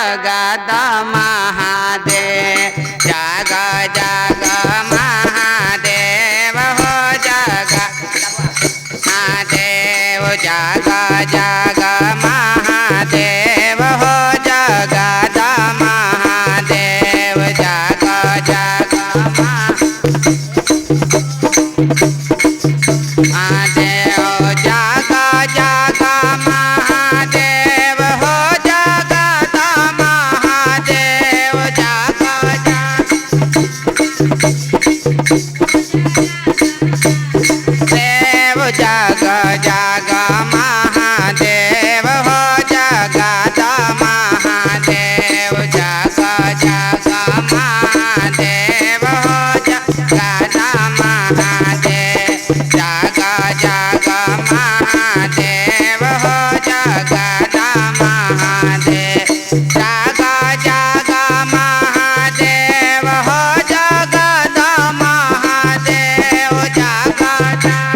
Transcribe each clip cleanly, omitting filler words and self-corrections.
जगत महादेव जग जग महादेव हो जग महादेव जग जग महादेव हो जगत महादेव जग जग महादेव जग जग महादेव हो जगत महादेव जग जग देव जग जग महादेव हो जगत महादेव जग जग महादेव हो जगत महादेव जग जग महादेव हो जगत महादेव जग जग महादेव हो जगत महादेव जग जग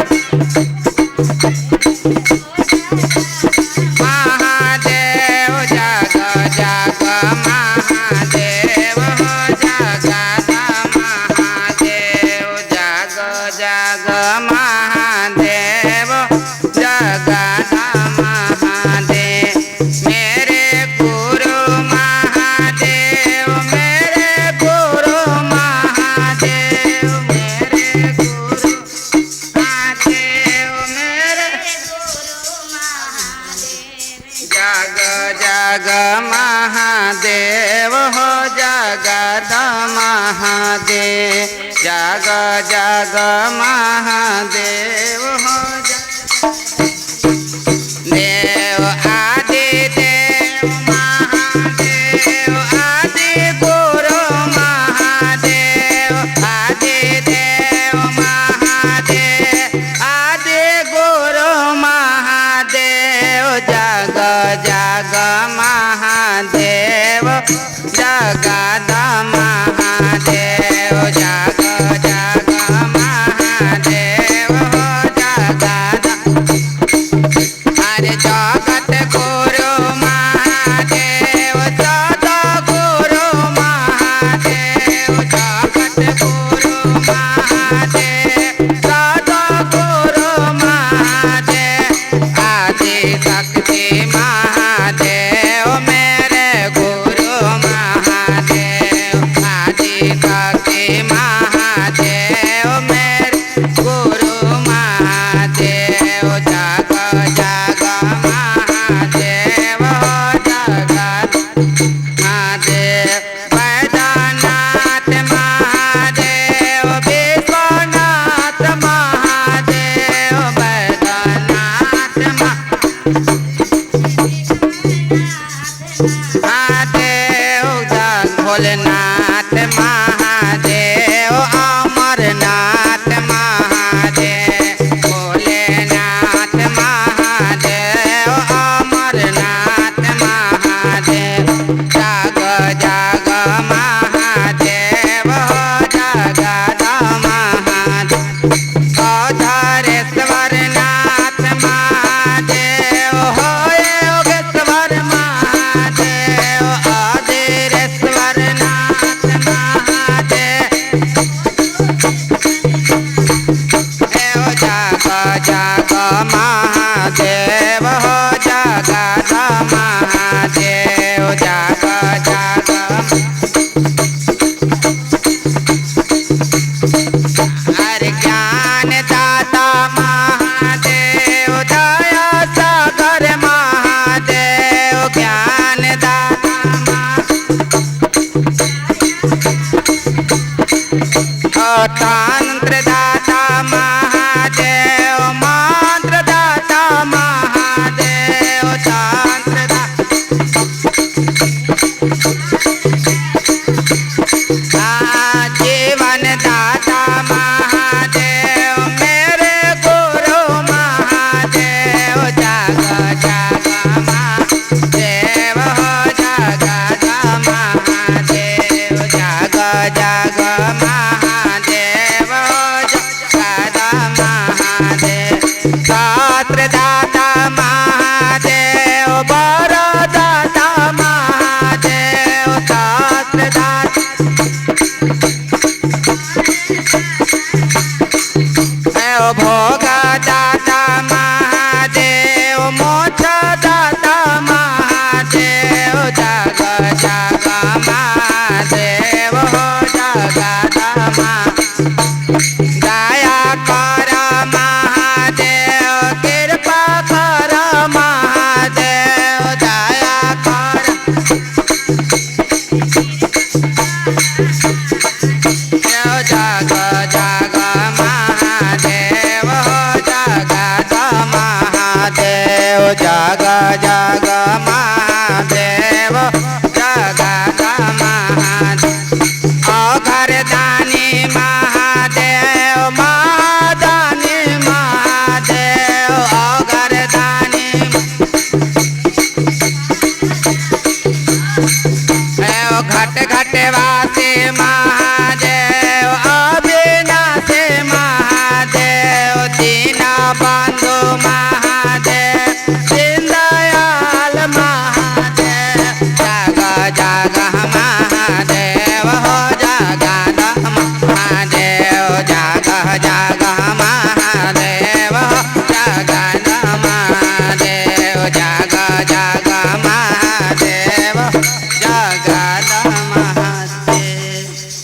महादेव जग जग महादेव हो जगत महादेव जग जग महादेव जगत महादेव मेरे गुरु महादेव मेरे गुरु महादेव मेरे गुरु महादेव मेरे जग जग महादेव हो जगत महादेव जग जग महादेव हो देव आदि देव महादेव आदि गुरु महादेव आदि देव महादेव आदि गुरु महादेव जग जग महादेव जगत महादेव जग जग महादेव हो जगत हरे जगत गुरु महादेव सद गुरु महादेव जगत गुरु महादेव सद गुरु महादेव आदि शक्ति महादेव मेरे गुरु महादेव आदि शक्ति महादेव मेरे गुरु महादेव जग जग महादेव हो जगत महादेव वैद्यनाथ महादेव विश्वनाथ महादेव वैद्यनाथ महादेव जग भोलेनाथ महादेव अमरनाथ महादेव भोलेनाथ महादेव अमरनाथ महादेव जग जग महादेव हो जगत महादेव अधरेश्वर नाथ महादेव हो योगेश्वर महादेव अधरेश्वर नाथ महादेव देव जग जग महादेव हो जगत महादेव जग जग हर ज्ञान दाता महादेव दया सागर महादेव ज्ञान दाता महादेव